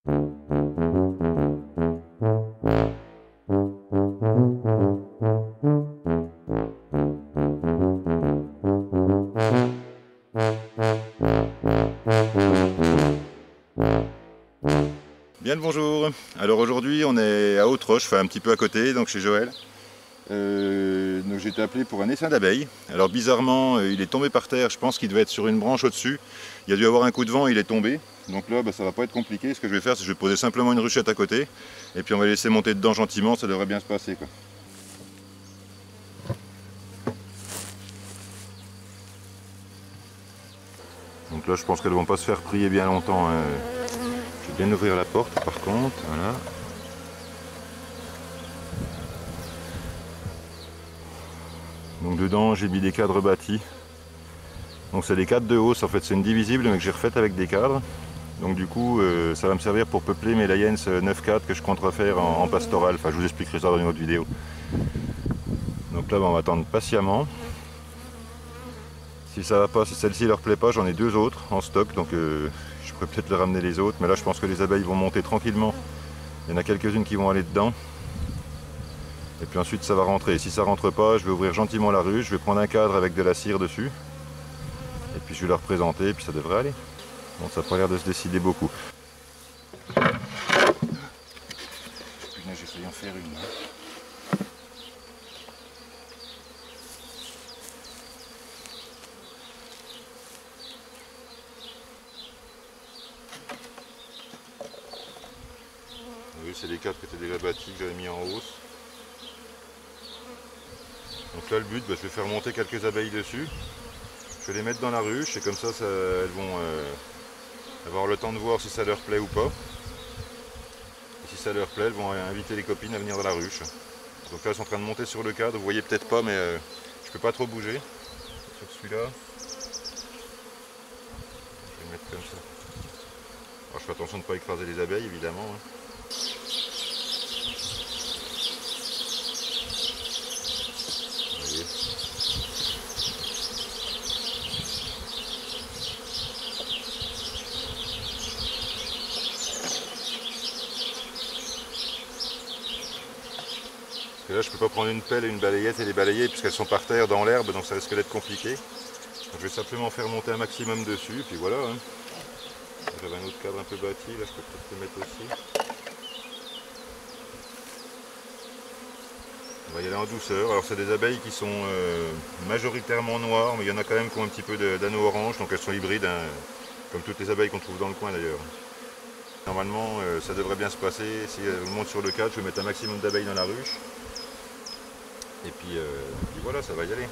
Bien le bonjour. Alors aujourd'hui on est à Haute-Roche, enfin un petit peu à côté, donc chez Joël. Donc j'ai été appelé pour un essaim d'abeilles. Alors bizarrement il est tombé par terre, je pense qu'il devait être sur une branche au-dessus. Il a dû avoir un coup de vent, il est tombé. Donc là ça va pas être compliqué. Ce que je vais faire c'est que je vais poser simplement une ruchette à côté. Et puis on va laisser monter dedans gentiment, ça devrait bien se passer quoi. Donc là je pense qu'elles vont pas se faire prier bien longtemps, hein. Je vais bien ouvrir la porte par contre, voilà. Donc dedans j'ai mis des cadres bâtis. Donc c'est des cadres de hausse, en fait c'est une divisible mais que j'ai refaite avec des cadres. Donc du coup ça va me servir pour peupler mes Lions 9-4 que je compte refaire en pastoral. Enfin je vous expliquerai ça dans une autre vidéo. Donc là on va attendre patiemment. Si ça va pas, si celle-ci leur plaît pas, j'en ai deux autres en stock. Donc je pourrais peut-être les ramener les autres. Mais là je pense que les abeilles vont monter tranquillement. Il y en a quelques-unes qui vont aller dedans. Et puis ensuite ça va rentrer. Si ça rentre pas, je vais ouvrir gentiment la ruche. Je vais prendre un cadre avec de la cire dessus. Et puis je vais leur présenter et puis ça devrait aller. Bon, ça n'a pas l'air de se décider beaucoup. Putain, j'ai failli en faire une. Oui, c'est les cadres qui étaient déjà bâtis que j'avais mis en hausse. Donc là le but, je vais faire monter quelques abeilles dessus. Je vais les mettre dans la ruche et comme ça, elles vont avoir le temps de voir si ça leur plaît ou pas. Et si ça leur plaît, elles vont inviter les copines à venir dans la ruche. Donc là elles sont en train de monter sur le cadre, vous voyez peut-être pas mais je peux pas trop bouger. Sur celui-là. Je vais le mettre comme ça. Alors je fais attention de ne pas écraser les abeilles évidemment, hein. Vous voyez. Parce que là je peux pas prendre une pelle et une balayette et les balayer puisqu'elles sont par terre dans l'herbe, donc ça risque d'être compliqué. Donc je vais simplement faire monter un maximum dessus et puis voilà, hein. J'avais un autre cadre un peu bâti, là je peux peut-être le mettre aussi. On va y aller en douceur. Alors c'est des abeilles qui sont majoritairement noires, mais il y en a quand même qui ont un petit peu d'anneau orange, donc elles sont hybrides, hein, comme toutes les abeilles qu'on trouve dans le coin d'ailleurs. Normalement ça devrait bien se passer. Si elles montent sur le cadre, je vais mettre un maximum d'abeilles dans la ruche. Et puis voilà, ça va y aller.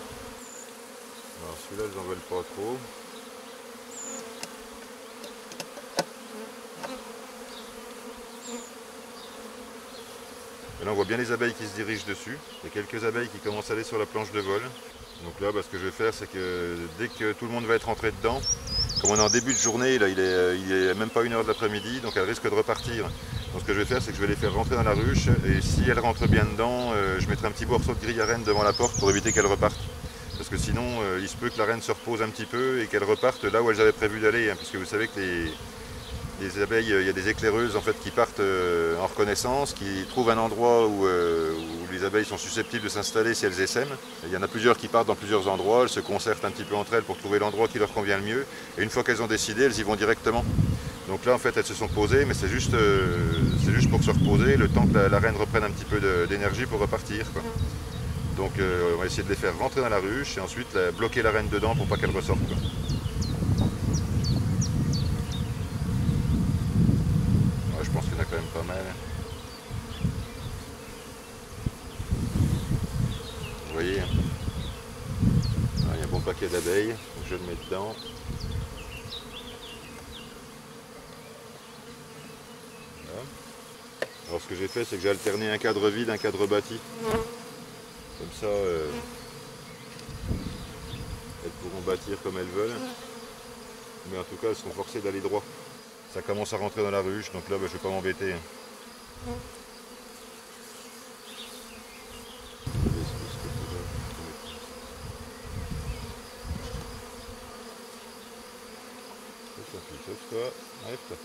Alors celui-là, elles n'en veulent pas trop. Et là on voit bien les abeilles qui se dirigent dessus. Il y a quelques abeilles qui commencent à aller sur la planche de vol. Donc là ce que je vais faire c'est que dès que tout le monde va être rentré dedans, comme on est en début de journée, là il est même pas 1h de l'après-midi, donc elles risquent de repartir. Donc ce que je vais faire c'est que je vais les faire rentrer dans la ruche et si elles rentrent bien dedans, je mettrai un petit morceau de grille à reine devant la porte pour éviter qu'elles repartent. Parce que sinon il se peut que la reine se repose un petit peu et qu'elles repartent là où elles avaient prévu d'aller, hein, puisque vous savez que les abeilles, il y a des éclaireuses en fait qui partent en reconnaissance, qui trouvent un endroit où les abeilles sont susceptibles de s'installer si elles essaiment. Il y en a plusieurs qui partent dans plusieurs endroits, elles se concertent un petit peu entre elles pour trouver l'endroit qui leur convient le mieux. Et une fois qu'elles ont décidé, elles y vont directement. Donc là en fait elles se sont posées, mais c'est juste pour se reposer, le temps que la reine reprenne un petit peu d'énergie pour repartir, quoi. Donc on va essayer de les faire rentrer dans la ruche et ensuite bloquer la reine dedans pour pas qu'elle ressorte, quoi. Je pense qu'il y en a quand même pas mal. Vous voyez, il y a un bon paquet d'abeilles, je le mets dedans. Voilà. Alors ce que j'ai fait, c'est que j'ai alterné un cadre vide, un cadre bâti. Comme ça, elles pourront bâtir comme elles veulent. Mais en tout cas, elles seront forcées d'aller droit. Ça commence à rentrer dans la ruche, donc là, je ne vais pas m'embêter. Sauve-toi, arrête-toi.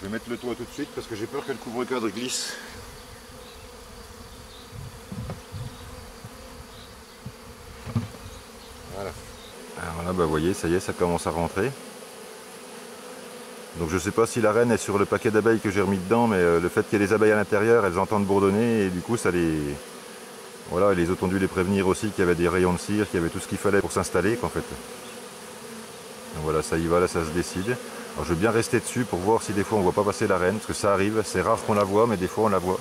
Je vais mettre le toit tout de suite parce que j'ai peur que le couvre-cadre glisse. Voilà. Alors là, bah, vous voyez, ça y est, ça commence à rentrer. Donc je ne sais pas si la reine est sur le paquet d'abeilles que j'ai remis dedans, mais le fait qu'il y ait des abeilles à l'intérieur, elles entendent bourdonner et du coup ça les... Voilà, les autres ont dû les prévenir aussi qu'il y avait des rayons de cire, qu'il y avait tout ce qu'il fallait pour s'installer en fait. Donc voilà, ça y va, là ça se décide. Alors je vais bien rester dessus pour voir si des fois on ne voit pas passer la reine, parce que ça arrive, c'est rare qu'on la voit, mais des fois on la voit.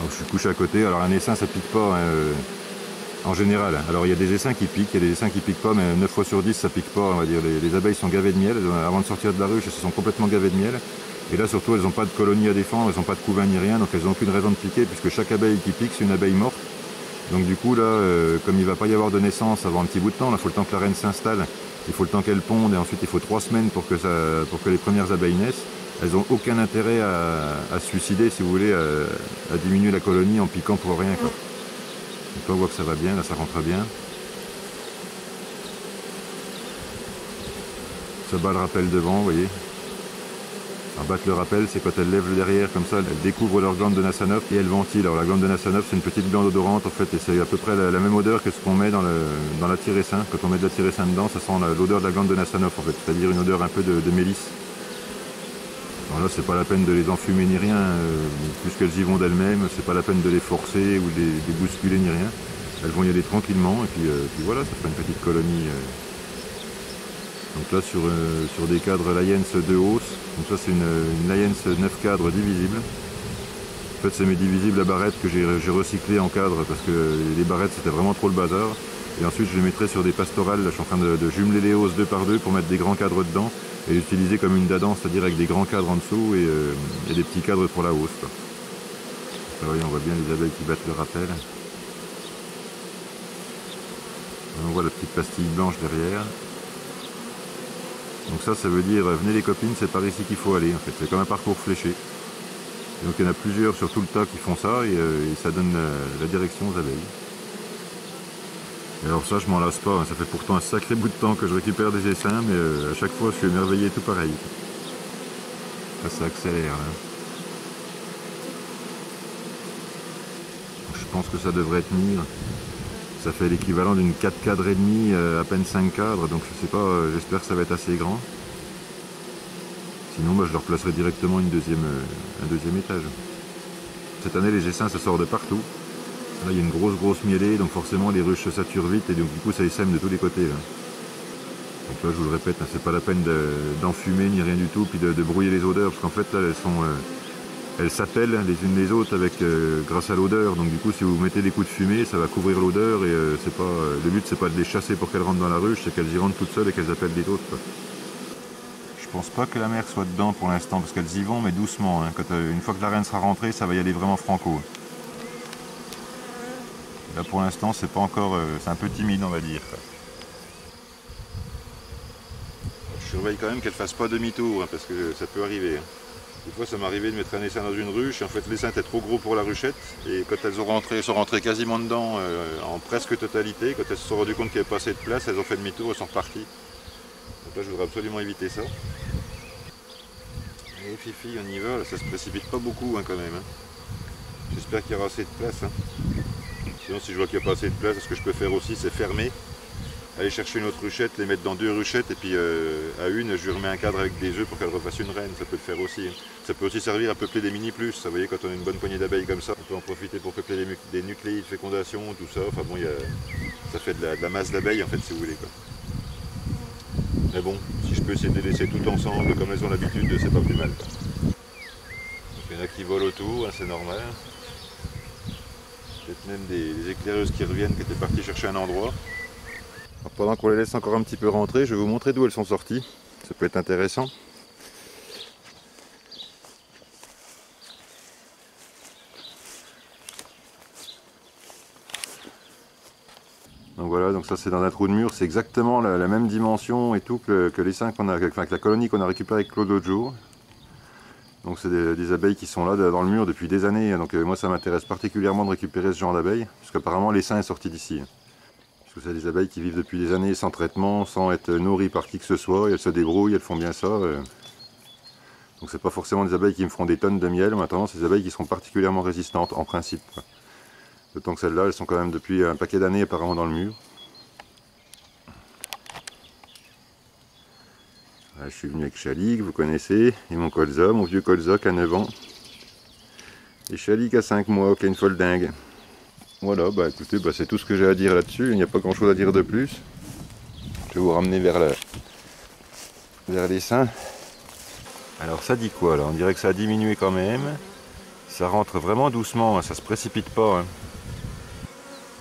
Donc je suis couché à côté, alors un essaim ça pique pas en général. Alors il y a des essaims qui piquent, il y a des essaims qui piquent pas, mais 9 fois sur 10 ça pique pas, on va dire. Les abeilles sont gavées de miel, avant de sortir de la ruche elles se sont complètement gavées de miel. Et là surtout elles n'ont pas de colonie à défendre, elles n'ont pas de couvain ni rien, donc elles n'ont aucune raison de piquer, puisque chaque abeille qui pique c'est une abeille morte. Donc du coup là, comme il ne va pas y avoir de naissance avant un petit bout de temps, il faut le temps que la reine s'installe, il faut le temps qu'elle ponde, et ensuite il faut 3 semaines pour que les premières abeilles naissent. Elles n'ont aucun intérêt à se suicider, si vous voulez, à diminuer la colonie en piquant pour rien, quoi. Donc là on voit que ça va bien, là ça rentre bien. Ça bat le rappel devant, vous voyez. Alors battre le rappel, c'est quand elles lèvent le derrière comme ça, elles découvrent leur glande de Nassanov et elles ventilent. Alors la glande de Nassanov c'est une petite glande odorante en fait, et c'est à peu près la même odeur que ce qu'on met dans la tire-essaim. Quand on met de la tire-essaim dedans, ça sent l'odeur de la glande de Nassanov en fait, c'est-à-dire une odeur un peu de mélisse. Alors là c'est pas la peine de les enfumer ni rien, puisqu'elles y vont d'elles-mêmes, c'est pas la peine de les forcer ou de les bousculer ni rien. Elles vont y aller tranquillement et puis voilà, ça fait une petite colonie. Donc là sur des cadres Lions de hausse, donc ça c'est une Lions 9 cadres divisibles. En fait c'est mes divisibles à barrettes que j'ai recyclé en cadre parce que les barrettes c'était vraiment trop le bazar. Et ensuite je les mettrai sur des pastorales, là, je suis en train de jumeler les hausses 2 par 2 pour mettre des grands cadres dedans et l'utiliser comme une dadance, c'est-à-dire avec des grands cadres en dessous et des petits cadres pour la hausse. Là, voyez, on voit bien les abeilles qui battent le rappel. On voit la petite pastille blanche derrière. Donc ça veut dire, venez les copines, c'est par ici qu'il faut aller en fait, c'est comme un parcours fléché. Et donc il y en a plusieurs sur tout le tas qui font ça et ça donne la direction aux abeilles. Et alors ça je m'en lasse pas, hein. Ça fait pourtant un sacré bout de temps que je récupère des essaims, mais à chaque fois je suis émerveillé tout pareil. Là, ça accélère là. Donc, je pense que ça devrait tenir. Ça fait l'équivalent d'une 4 cadres et demi, à peine 5 cadres, donc je sais pas, j'espère que ça va être assez grand. Sinon bah, je leur placerai directement un deuxième étage. Cette année les essaims ça sort de partout. Là il y a une grosse mêlée, donc forcément les ruches se saturent vite et donc du coup ça essaime de tous les côtés. Là. Donc là je vous le répète, hein, c'est pas la peine d'enfumer ni rien du tout, puis de brouiller les odeurs, parce qu'en fait là elles s'appellent les unes les autres grâce à l'odeur, donc du coup si vous mettez des coups de fumée ça va couvrir l'odeur et le but c'est pas de les chasser pour qu'elles rentrent dans la ruche, c'est qu'elles y rentrent toutes seules et qu'elles appellent les autres, quoi. Je pense pas que la mère soit dedans pour l'instant parce qu'elles y vont mais doucement, hein. Une fois que la reine sera rentrée ça va y aller vraiment franco. Là pour l'instant c'est pas encore, c'est un peu timide on va dire. Je surveille quand même qu'elle fasse pas demi-tour hein, parce que ça peut arriver. Hein. Des fois ça m'est arrivé de mettre un essaim dans une ruche et en fait l'essaim était trop gros pour la ruchette et quand elles sont rentrées quasiment dedans en presque totalité, quand elles se sont rendues compte qu'il n'y avait pas assez de place, elles ont fait demi-tour et sont reparties. Donc là je voudrais absolument éviter ça. Et Fifi on y va, là, ça se précipite pas beaucoup hein, quand même. Hein. J'espère qu'il y aura assez de place. Hein. Sinon si je vois qu'il n'y a pas assez de place, ce que je peux faire aussi c'est fermer. Aller chercher une autre ruchette, les mettre dans 2 ruchettes et puis à une je lui remets un cadre avec des œufs pour qu'elle refasse une reine, ça peut le faire aussi. Ça peut aussi servir à peupler des mini-plus, vous voyez quand on a une bonne poignée d'abeilles comme ça, on peut en profiter pour peupler des nucléides de fécondation, tout ça, enfin bon, ça fait de la masse d'abeilles en fait si vous voulez quoi. Mais bon, si je peux essayer de les laisser tout ensemble comme elles ont l'habitude, c'est pas plus mal. Quoi. Donc, il y en a qui volent autour, hein, c'est normal. Peut-être même des éclaireuses qui reviennent, qui étaient parties chercher un endroit. Alors, pendant qu'on les laisse encore un petit peu rentrer, je vais vous montrer d'où elles sont sorties. Ça peut être intéressant. Donc voilà, donc ça c'est dans un trou de mur, c'est exactement la même dimension et tout que l'essaim qu'on a, enfin, que la colonie qu'on a récupérée avec Claude l'autre jour. Donc c'est des abeilles qui sont là dans le mur depuis des années, donc moi ça m'intéresse particulièrement de récupérer ce genre d'abeilles, parce qu'apparemment l'essaim est sorti d'ici. Parce que c'est des abeilles qui vivent depuis des années sans traitement, sans être nourries par qui que ce soit, et elles se débrouillent, elles font bien ça. Donc c'est pas forcément des abeilles qui me feront des tonnes de miel, maintenant c'est des abeilles qui seront particulièrement résistantes en principe. D'autant que celles-là, elles sont quand même depuis un paquet d'années apparemment dans le mur. Là, je suis venu avec Chali, que vous connaissez, et mon colza, mon vieux colza qui a 9 ans. Et Chali qui a 5 mois, qui a une folle dingue. Voilà, bah écoutez, bah, c'est tout ce que j'ai à dire là-dessus, il n'y a pas grand chose à dire de plus. Je vais vous ramener vers les seins. Alors ça dit quoi là? On dirait que ça a diminué quand même. Ça rentre vraiment doucement, hein, ça se précipite pas. Hein.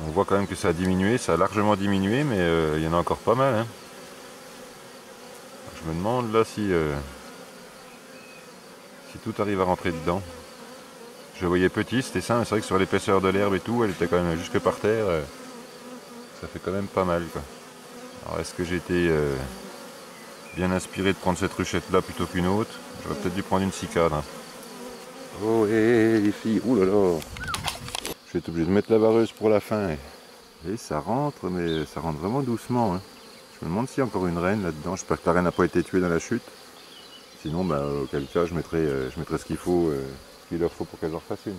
On voit quand même que ça a diminué, ça a largement diminué, mais il y en a encore pas mal. Hein. Je me demande là si tout arrive à rentrer dedans. Je voyais petit, c'était ça, mais c'est vrai que sur l'épaisseur de l'herbe et tout, elle était quand même jusque par terre. Ça fait quand même pas mal, quoi. Alors est-ce que j'ai été bien inspiré de prendre cette ruchette là plutôt qu'une autre? J'aurais peut-être dû prendre une cicade. Hein. Oh hé les filles, oulala. Je vais être obligé de mettre la vareuse pour la fin. Et ça rentre, mais ça rentre vraiment doucement. Hein. Je me demande s'il y a encore une reine là-dedans. J'espère que la reine n'a pas été tuée dans la chute. Sinon, bah, auquel cas, je mettrai ce qu'il faut, ce qu'il leur faut pour qu'elles en fassent une.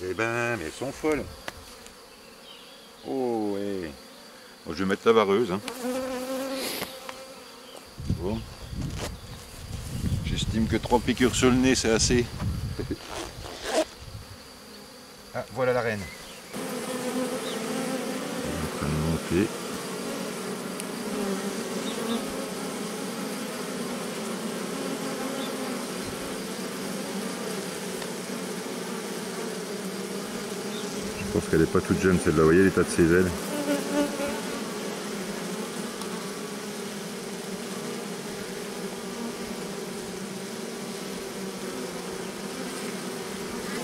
Eh ben, mais elles sont folles. Oh ouais. Bon, je vais mettre la vareuse. Hein. Bon. J'estime que 3 piqûres sur le nez, c'est assez. Ah, voilà la reine. Elle est en train de monter. Je pense qu'elle n'est pas toute jeune celle-là, vous voyez l'état de ses ailes.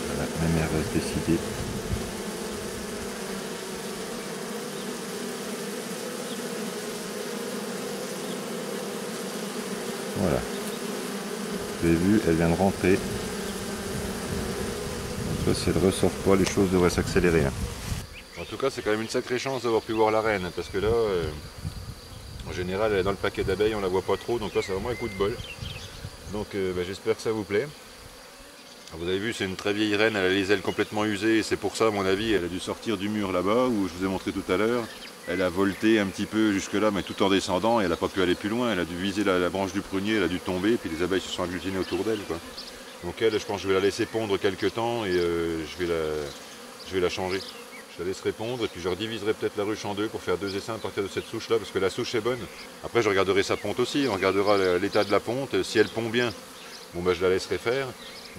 Voilà, ma mère reste décidée. Voilà. Vous avez vu, elle vient de rentrer. Donc là, si elle ne ressort pas, les choses devraient s'accélérer. Hein. En tout cas, c'est quand même une sacrée chance d'avoir pu voir la reine, parce que là, en général, elle est dans le paquet d'abeilles, on la voit pas trop, donc là, c'est vraiment un coup de bol. Donc, bah, j'espère que ça vous plaît. Alors, vous avez vu, c'est une très vieille reine, elle a les ailes complètement usées, et c'est pour ça, à mon avis, elle a dû sortir du mur là-bas, où je vous ai montré tout à l'heure. Elle a volté un petit peu jusque-là, mais tout en descendant, et elle n'a pas pu aller plus loin. Elle a dû viser la branche du prunier, elle a dû tomber, et puis les abeilles se sont agglutinées autour d'elle, quoi. Donc elle, je pense que je vais la laisser pondre quelques temps, et je vais la changer. Je la laisserai pondre, et puis je rediviserai peut-être la ruche en deux pour faire 2 essaims à partir de cette souche-là, parce que la souche est bonne. Après, je regarderai sa ponte aussi, on regardera l'état de la ponte. Si elle pond bien, bon, bah, je la laisserai faire.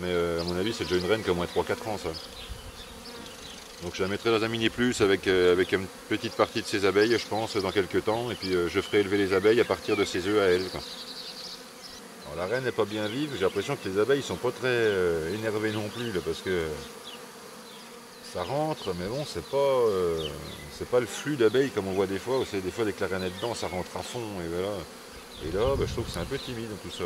Mais à mon avis, c'est déjà une reine qui a au moins 3-4 ans, ça. Donc je la mettrai dans un mini plus avec une petite partie de ses abeilles, je pense, dans quelques temps. Et puis je ferai élever les abeilles à partir de ses œufs à elle, quoi. Alors la reine n'est pas bien vive, j'ai l'impression que les abeilles ne sont pas très énervées non plus, là, parce que ça rentre, mais bon, c'est pas le flux d'abeilles comme on voit des fois, des fois dès que la reine est dedans, ça rentre à fond, et voilà. Et là, bah, je trouve que c'est un peu timide tout ça.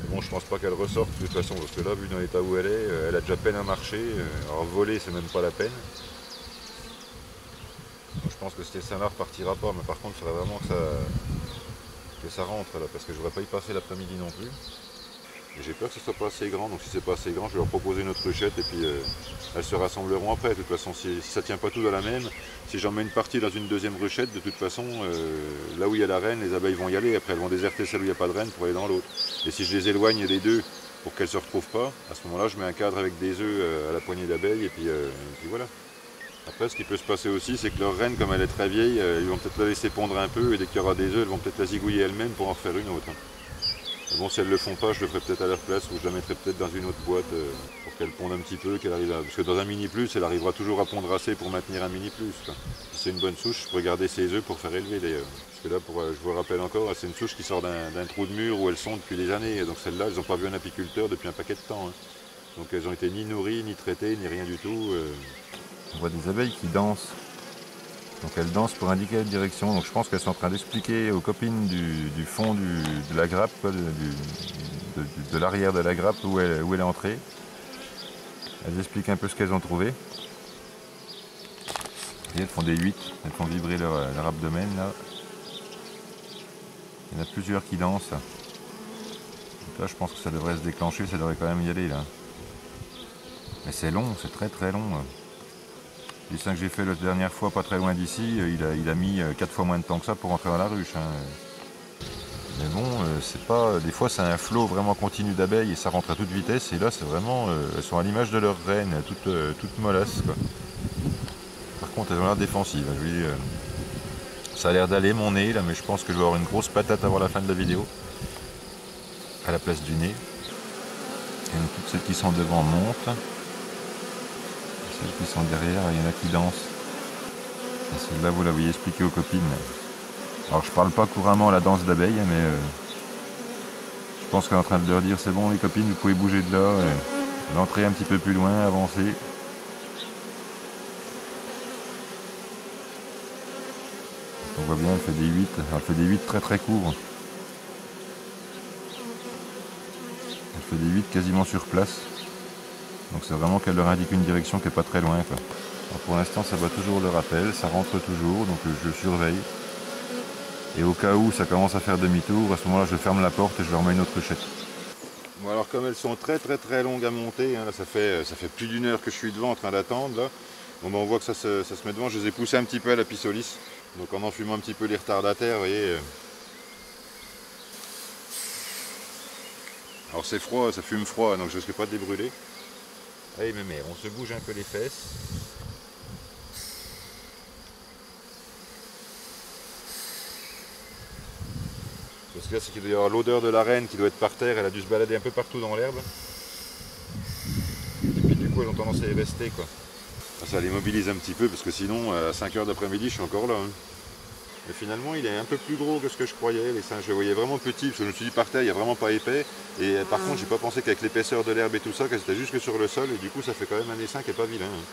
Mais bon, je pense pas qu'elle ressorte de toute façon, parce que là, vu dans l'état où elle est, elle a déjà peine à marcher, alors voler, c'est même pas la peine. Donc, je pense que cet essaim-là repartira pas, mais par contre, il faudrait vraiment que ça rentre là, parce que je ne voudrais pas y passer l'après-midi non plus. Et j'ai peur que ce soit pas assez grand, donc si c'est pas assez grand, je vais leur proposer une autre ruchette et puis elles se rassembleront après. De toute façon, si ça tient pas tout dans la même, si j'en mets une partie dans une deuxième ruchette, de toute façon, là où il y a la reine, les abeilles vont y aller, après elles vont déserter celle où il n'y a pas de reine pour aller dans l'autre. Et si je les éloigne des deux pour qu'elles ne se retrouvent pas, à ce moment-là, je mets un cadre avec des œufs à la poignée d'abeilles et puis voilà. Après, ce qui peut se passer aussi, c'est que leur reine, comme elle est très vieille, ils vont peut-être la laisser pondre un peu, et dès qu'il y aura des œufs, elles vont peut-être la zigouiller elles-mêmes pour en faire une autre. Mais bon, si elles ne le font pas, je le ferai peut-être à leur place, ou je la mettrai peut-être dans une autre boîte pour qu'elle ponde un petit peu, qu'elle arrive à... Parce que dans un mini plus, elle arrivera toujours à pondre assez pour maintenir un mini plus. Quoi. Si c'est une bonne souche, je pourrais garder ses œufs pour faire élever d'ailleurs. Parce que là, je vous rappelle encore, c'est une souche qui sort d'un trou de mur où elles sont depuis des années. Donc celles-là, elles n'ont pas vu un apiculteur depuis un paquet de temps. Hein. Donc elles ont été ni nourries, ni traitées, ni rien du tout. On voit des abeilles qui dansent. Donc elles dansent pour indiquer la direction. Donc je pense qu'elles sont en train d'expliquer aux copines du fond de la grappe, quoi, de l'arrière de la grappe où elle est entrée. Elles expliquent un peu ce qu'elles ont trouvé. Et elles font des 8, elles font vibrer leur abdomen là. Il y en a plusieurs qui dansent. Donc là je pense que ça devrait se déclencher, ça devrait quand même y aller là. Mais c'est long, c'est très très long. Les 5 que j'ai fait la dernière fois, pas très loin d'ici, il a mis 4 fois moins de temps que ça pour rentrer dans la ruche. Hein. Mais bon, c'est pas. Des fois c'est un flot vraiment continu d'abeilles et ça rentre à toute vitesse. Et là c'est vraiment. Elles sont à l'image de leur reine, toutes mollasses quoi. Par contre elles ont l'air défensives. Ça a l'air d'aller mon nez là, mais je pense que je vais avoir une grosse patate avant la fin de la vidéo. À la place du nez. Et donc, toutes celles qui sont devant montent. Celles qui sont derrière, il y en a qui dansent. Et celle-là, vous la voyez expliquer aux copines. Alors, je parle pas couramment la danse d'abeilles, mais je pense qu'elle est en train de leur dire c'est bon, les copines, vous pouvez bouger de là, l'entrée un petit peu plus loin, avancer. On voit bien, elle fait des 8. Elle fait des 8 très très courts. Elle fait des 8 quasiment sur place. Donc c'est vraiment qu'elle leur indique une direction qui n'est pas très loin quoi. Alors pour l'instant ça bat toujours le rappel, ça rentre toujours, donc je surveille. Et au cas où ça commence à faire demi-tour, à ce moment-là je ferme la porte et je leur mets une autre ruchette. Bon alors comme elles sont très longues à monter, hein, là, ça fait plus d'une heure que je suis devant en train d'attendre là. Bon, ben, on voit que ça se met devant, je les ai poussées un petit peu à la pissolis. Donc en enfumant un petit peu les retardataires, vous voyez. Alors c'est froid, ça fume froid, donc je risque pas de les brûler. Allez mes mères, on se bouge un peu les fesses. Parce que là c'est qu'il doit y avoir l'odeur de la reine qui doit être par terre, elle a dû se balader un peu partout dans l'herbe. Et puis du coup elles ont tendance à y rester quoi. Ça les mobilise un petit peu parce que sinon à 5 h d'après-midi je suis encore là. Hein. Mais finalement il est un peu plus gros que ce que je croyais, les singes je les voyais vraiment petits, parce que je me suis dit par terre il n'y a vraiment pas épais. Et par contre j'ai pas pensé qu'avec l'épaisseur de l'herbe et tout ça, que c'était juste que sur le sol, et du coup ça fait quand même un essaim qui est pas vilain. Hein.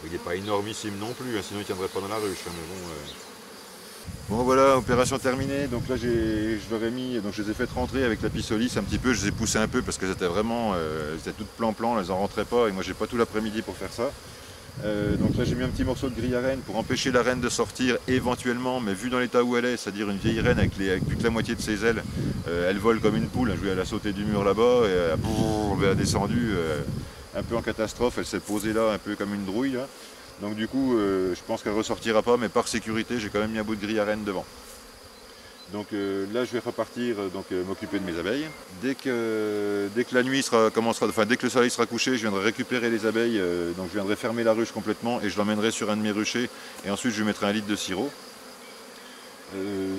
Il n'est pas énormissime non plus, hein, sinon il tiendrait pas dans la ruche. Hein, mais bon, bon voilà, opération terminée, donc là je leur ai mis, donc je les ai fait rentrer avec la pissolis un petit peu, je les ai poussées un peu parce qu'elles étaient vraiment, elles étaient toutes plan-plan, elles en rentraient pas et moi j'ai pas tout l'après-midi pour faire ça. Donc là j'ai mis un petit morceau de grille à reine pour empêcher la reine de sortir éventuellement, mais vu dans l'état où elle est, c'est-à-dire une vieille reine avec plus que la moitié de ses ailes, elle vole comme une poule, elle a sauté du mur là-bas, et elle a descendu un peu en catastrophe, elle s'est posée là un peu comme une drouille là. Donc du coup je pense qu'elle ressortira pas, mais par sécurité j'ai quand même mis un bout de grille à reine devant. Donc là je vais repartir m'occuper de mes abeilles. Dès que la nuit commencera, enfin dès que le soleil sera couché, je viendrai récupérer les abeilles, donc je viendrai fermer la ruche complètement et je l'emmènerai sur un de mes ruchers et ensuite je lui mettrai un litre de sirop.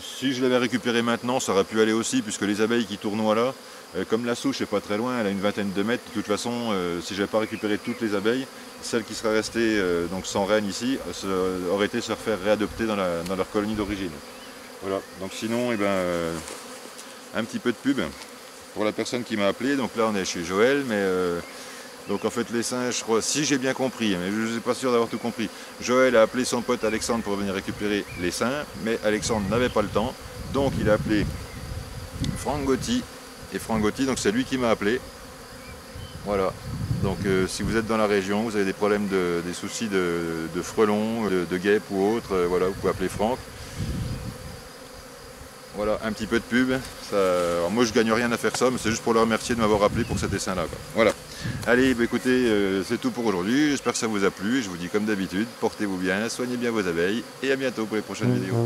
Si je l'avais récupéré maintenant, ça aurait pu aller aussi, puisque les abeilles qui tournoient là, comme la souche n'est pas très loin, elle a une vingtaine de mètres, de toute façon, si je n'avais pas récupéré toutes les abeilles, celle qui serait restée donc sans reine ici, aurait été se refaire réadopter dans leur colonie d'origine. Voilà, donc sinon, eh ben, un petit peu de pub pour la personne qui m'a appelé. Donc là, on est chez Joël, mais donc en fait, les singes, je crois, si j'ai bien compris, mais je ne suis pas sûr d'avoir tout compris. Joël a appelé son pote Alexandre pour venir récupérer les seins, mais Alexandre n'avait pas le temps, donc il a appelé Franck Gotti. Et Franck Gotti, donc c'est lui qui m'a appelé. Voilà. Donc si vous êtes dans la région, vous avez des problèmes, des soucis de frelons, de guêpes ou autres, voilà, vous pouvez appeler Franck. Voilà, un petit peu de pub. Alors moi je gagne rien à faire ça, mais c'est juste pour le remercier de m'avoir appelé pour cet dessin-là. Voilà. Allez, bah, écoutez, c'est tout pour aujourd'hui. J'espère que ça vous a plu. Je vous dis comme d'habitude, portez-vous bien, soignez bien vos abeilles et à bientôt pour les prochaines vidéos.